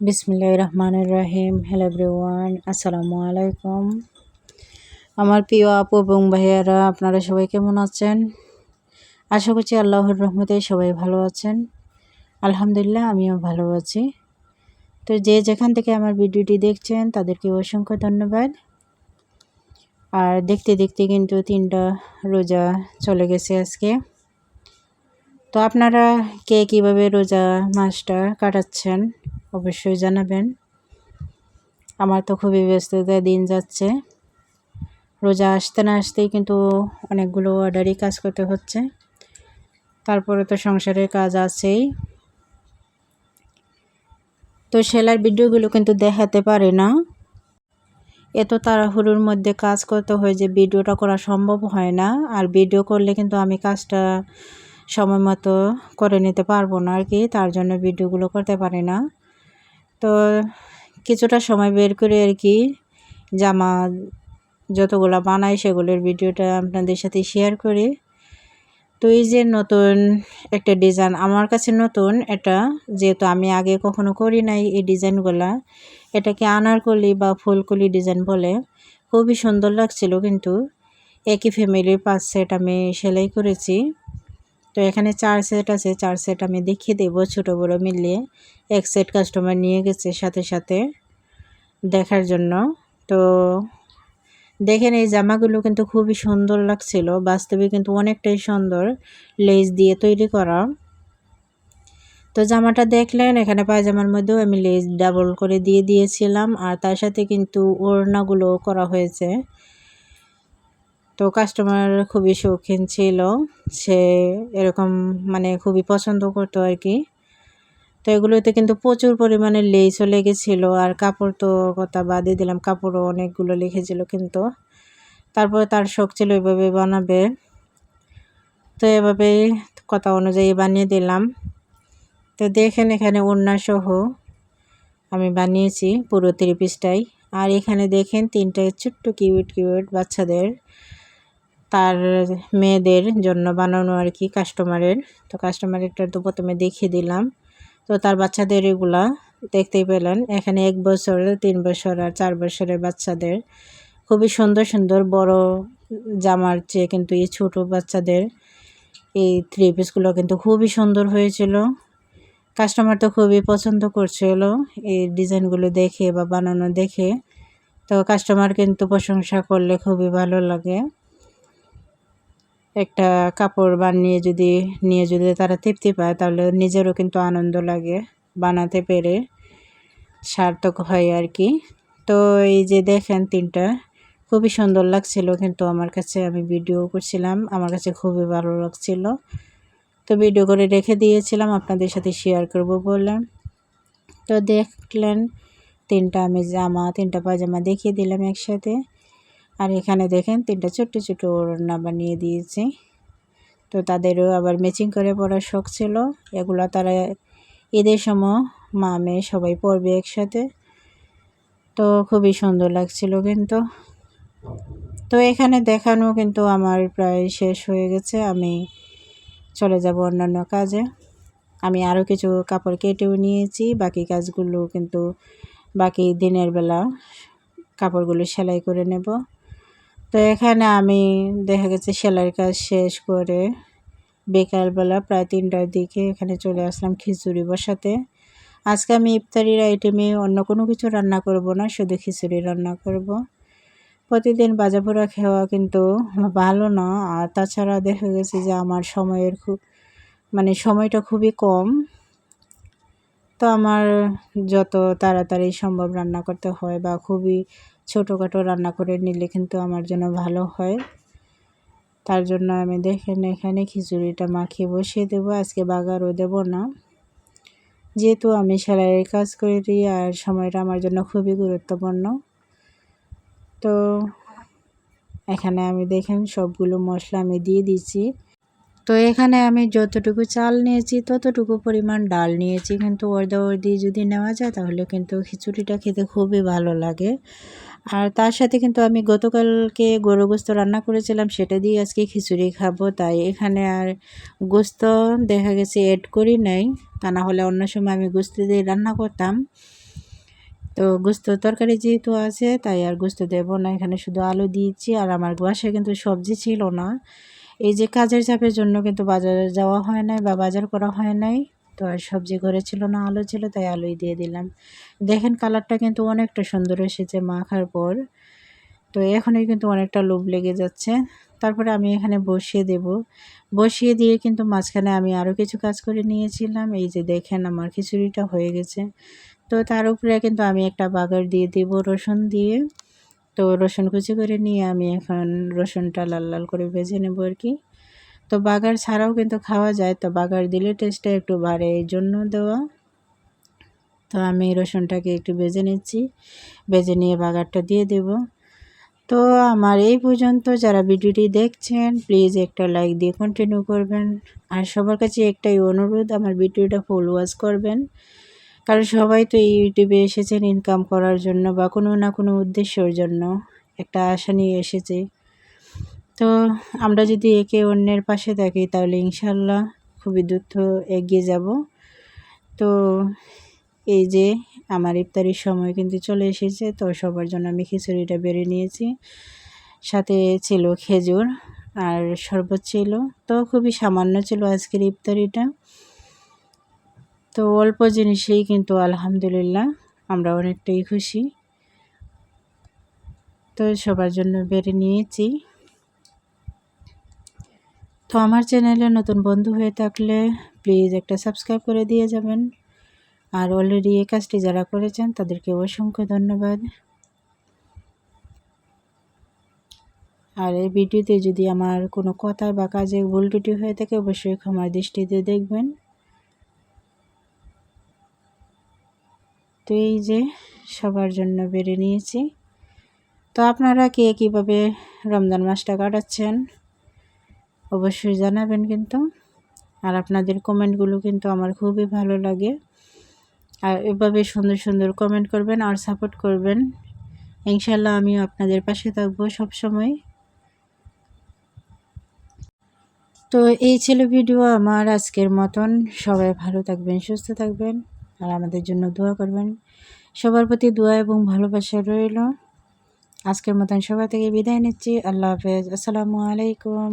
বিসমিল্লাহির রহমানির রহিম। Hello everyone, আসসালামু আলাইকুম। আমার প্রিয় আপু এবং ভাইয়ারা, আপনারা সবাই কেমন আছেন? আশা করছি আল্লাহর রহমতে সবাই ভালো আছেন। আলহামদুলিল্লাহ, আমিও ভালো আছি। তো যে যেখান থেকে আমার ভিডিওটি দেখছেন তাদেরকে অসংখ্য ধন্যবাদ। আর দেখতে দেখতে কিন্তু 3টা রোজা চলে গেছে আজকে। তো আপনারা কে কীভাবে রোজা মাসটা কাটাচ্ছেন অবশ্যই জানাবেন। আমার তো খুবই ব্যস্ততায় দিন যাচ্ছে। রোজা আসতে না আসতেই কিন্তু অনেকগুলো অর্ডারই কাজ করতে হচ্ছে, তারপরে তো সংসারের কাজ আছেই। তো সেলার ভিডিওগুলো কিন্তু দেখাতে পারে না, এত তাড়াহুড়োর মধ্যে কাজ করতে হয় যে ভিডিওটা করা সম্ভব হয় না। আর ভিডিও করলে কিন্তু আমি কাজটা সময় মতো করে নিতে পারবো না আর কি, তার জন্য ভিডিওগুলো করতে পারি না। তো কিছুটা সময় বের করে আর কি জামা যতগুলো বানাই সেগুলোর ভিডিওটা আপনাদের সাথে শেয়ার করি। তো এই যে নতুন একটা ডিজাইন, আমার কাছে নতুন এটা, যেহেতু আমি আগে কখনো করি নাই এই ডিজাইনগুলা। এটাকে আনারকলি বা ফুলকলি ডিজাইন বলে। খুবই সুন্দর লাগছিল, কিন্তু একই ফ্যামিলির 5 সেট আমি সেলাই করেছি। তো এখানে 4 সেট আছে, 4 সেট আমি দেখিয়ে দেবো ছোটো বড়ো মিলিয়ে। 1 সেট কাস্টমার নিয়ে গেছে সাথে সাথে দেখার জন্য। তো দেখেন এই জামাগুলো কিন্তু খুবই সুন্দর লাগছিল, বাস্তবে কিন্তু অনেকটাই সুন্দর, লেস দিয়ে তৈরি করা। তো জামাটা দেখলেন, এখানে পায়জামার মধ্যেও আমি লেস ডাবল করে দিয়ে দিয়েছিলাম, আর তার সাথে কিন্তু ওড়নাগুলো করা হয়েছে। তো কাস্টমার খুবই শৌখিন ছিল, সে এরকম মানে খুবই পছন্দ করতো আর কি। তো এগুলোতে কিন্তু প্রচুর পরিমাণে লেসও লেগেছিলো, আর কাপড় তো কথা বাদই দিলাম, কাপড়ও অনেকগুলো লিখেছিল। কিন্তু তারপরে তার শখ ছিল এভাবে বানাবে, তো এভাবেই কথা অনুযায়ী বানিয়ে দিলাম। তো দেখেন এখানে ওড়না সহ আমি বানিয়েছি পুরো 3 পিসটাই। আর এখানে দেখেন 3টা ছোট্ট কিউট কিউট বাচ্চাদের, তার মেয়েদের জন্য বানানো আর কি কাস্টমারের। তো কাস্টমারেরটা তো প্রথমে দেখিয়ে দিলাম। তো তার বাচ্চাদের এগুলা দেখতেই পেলেন। এখানে 1 বছর, 3 বছর আর 4 বছরের বাচ্চাদের খুবই সুন্দর সুন্দর বড় জামার চেয়ে কিন্তু এই ছোট বাচ্চাদের এই 3 পিসগুলো কিন্তু খুবই সুন্দর হয়েছিল। কাস্টমার তো খুবই পছন্দ করছিল এই ডিজাইনগুলো দেখে বা বানানো দেখে। তো কাস্টমার কিন্তু প্রশংসা করলে খুবই ভালো লাগে। একটা কাপড় বানিয়ে নিয়ে যদি তারা তৃপ্তি পায়, তাহলে নিজেরও কিন্তু আনন্দ লাগে, বানাতে পেরে সার্থক হয় আর কি। তো এই যে দেখেন 3টা খুবই সুন্দর লাগছিল, কিন্তু আমার কাছে, আমি ভিডিও করছিলাম, আমার কাছে খুবই ভালো লাগছিল। তো ভিডিও করে রেখে দিয়েছিলাম আপনাদের সাথে শেয়ার করব বলে। তো দেখলেন 3টা আমি জামা, 3টা পায়জামা দেখিয়ে দিলাম একসাথে। আর এখানে দেখেন 3টা ছোট্ট ছোট ওড়না বানিয়ে দিয়েছি। তো তাদেরও আবার ম্যাচিং করে পরার শখ ছিল। এগুলো তারা ঈদের সময় মা মেয়ে সবাই পরবে একসাথে। তো খুবই সুন্দর লাগছিল কিন্তু। তো এখানে দেখানো কিন্তু আমার প্রায় শেষ হয়ে গেছে, আমি চলে যাব অন্যান্য কাজে। আমি আরও কিছু কাপড় কেটেও নিয়েছি, বাকি কাজগুলো কিন্তু বাকি দিনের বেলা কাপড়গুলো সেলাই করে নেব। তো এখানে আমি দেখা গেছে সেলাইয়ের কাজ শেষ করে বিকালবেলা প্রায় 3টার দিকে এখানে চলে আসলাম খিচুড়ি বসাতে। আজকে আমি ইফতারির আইটেমে অন্য কোনো কিছু রান্না করব না, শুধু খিচুড়ি রান্না করব। প্রতিদিন ভাজাপোড়া খাওয়া কিন্তু ভালো না, আর তাছাড়া দেখা গেছে যে আমার সময়ের সময়টা খুবই কম। তো আমার যত তাড়াতাড়ি সম্ভব রান্না করতে হয়, বা খুবই ছোটোখাটো রান্না করে নিলে কিন্তু আমার জন্য ভালো হয়। তার জন্য আমি দেখেন এখানে খিচুড়িটা মাখিয়ে বসিয়ে দেবো, আজকে বাগারও দেব না, যেহেতু আমি সেলাইয়ের কাজ করি আর সময়টা আমার জন্য খুবই গুরুত্বপূর্ণ। তো এখানে আমি দেখেন সবগুলো মশলা আমি দিয়ে দিচ্ছি। তো এখানে আমি যতটুকু চাল নিয়েছি ততটুকু পরিমাণ ডাল নিয়েছি, কিন্তু অর্ধি যদি নেওয়া যায় তাহলে কিন্তু খিচুড়িটা খেতে খুবই ভালো লাগে। আর তার সাথে কিন্তু আমি গতকালকে গরু গোস্ত রান্না করেছিলাম, সেটা দিয়ে আজকে খিচুড়ি খাবো, তাই এখানে আর গোস্ত দেখা গেছে অ্যাড করি নাই। তা না হলে অন্য সময় আমি গোস্ত দিয়ে রান্না করতাম। তো গোস্ত তরকারি যেহেতু আছে তাই আর গোস্ত দেবো না, এখানে শুধু আলু দিয়েছি। আর আমার বাসায় কিন্তু সবজি ছিল না, এই যে কাজের চাপের জন্য কিন্তু বাজারে যাওয়া হয় নাই বা বাজার করা হয় নাই। তো আর সবজি ঘরে ছিল না, আলু ছিল, তাই আলুই দিয়ে দিলাম। দেখেন কালারটা কিন্তু অনেকটা সুন্দর এসেছে মাখার পর। তো এখনই কিন্তু অনেকটা লোভ লেগে যাচ্ছে। তারপরে আমি এখানে বসিয়ে দেব। বসিয়ে দিয়ে কিন্তু মাঝখানে আমি আরও কিছু কাজ করে নিয়েছিলাম। এই যে দেখেন আমার খিচুড়িটা হয়ে গেছে। তো তার উপরে কিন্তু আমি একটা বাগার দিয়ে দেব রসুন দিয়ে। তো রসুন কুচি করে নিয়ে আমি এখন রসুনটা লাল লাল করে ভেজে নেব আর কি। তো বাগার ছাড়াও কিন্তু খাওয়া যায়, তো বাগার দিলে টেস্টটা একটু বাড়ে, এই জন্য দেওয়া। তো আমি রসুনটাকে একটু ভেজে নিচ্ছি, ভেজে নিয়ে বাগারটা দিয়ে দেব। তো আমার এই পর্যন্ত যারা ভিডিওটি দেখছেন প্লিজ একটা লাইক দিয়ে কন্টিনিউ করবেন। আর সবার কাছে একটাই অনুরোধ, আমার ভিডিওটা ফুল ওয়াচ করবেন, কারণ সবাই তো এই ইউটিউবে এসেছেন ইনকাম করার জন্য বা কোনো না কোনো উদ্দেশ্যের জন্য, একটা আশা নিয়ে এসেছে। তো আমরা যদি একে অন্যের পাশে থাকি তাহলে ইনশাল্লাহ খুবই দ্রুত এগিয়ে যাব। তো এই যে আমার ইফতারির সময় কিন্তু চলে এসেছে, তো সবার জন্য আমি খিচুড়িটা বেড়ে নিয়েছি, সাথে ছিল খেজুর আর শরবত ছিল। তো খুবই সামান্য ছিল আজকের ইফতারিটা। তো অল্প জিনিসেই কিন্তু আলহামদুলিল্লাহ আমরা অনেকটাই খুশি। তো সবার জন্য বেড়ে নিয়েছি। তো আমার চ্যানেলে নতুন বন্ধু হয়ে থাকলে প্লিজ একটা সাবস্ক্রাইব করে দিয়ে যাবেন। আর অলরেডি এই কাজটি যারা করেছেন তাদেরকে অসংখ্য ধন্যবাদ। আর এই ভিডিওতে যদি আমার কোনো কথা বা কাজে ভুল ত্রুটি হয়ে থাকে অবশ্যই ক্ষমার দৃষ্টিতে দেখবেন। তো এই যে সবার জন্য বেড়ে নিয়েছি। তো আপনারা কে কীভাবে রমজান মাসটা কাটাচ্ছেন অবশ্যই জানাবেন কিন্তু। আর আপনাদের কমেন্টগুলো কিন্তু আমার খুবই ভালো লাগে। আর এভাবে সুন্দর সুন্দর কমেন্ট করবেন আর সাপোর্ট করবেন, ইনশাল্লাহ আমিও আপনাদের পাশে থাকবো সবসময়। তো এই ছিল ভিডিও আমার আজকের মতন। সবাই ভালো থাকবেন, সুস্থ থাকবেন, আর আমাদের জন্য দোয়া করবেন। সবার প্রতি দোয়া এবং ভালোবাসা রইল। আজকের মতন সবাই থেকে বিদায় নিচ্ছি। আল্লাহ হাফেজ। আসসালামু আলাইকুম।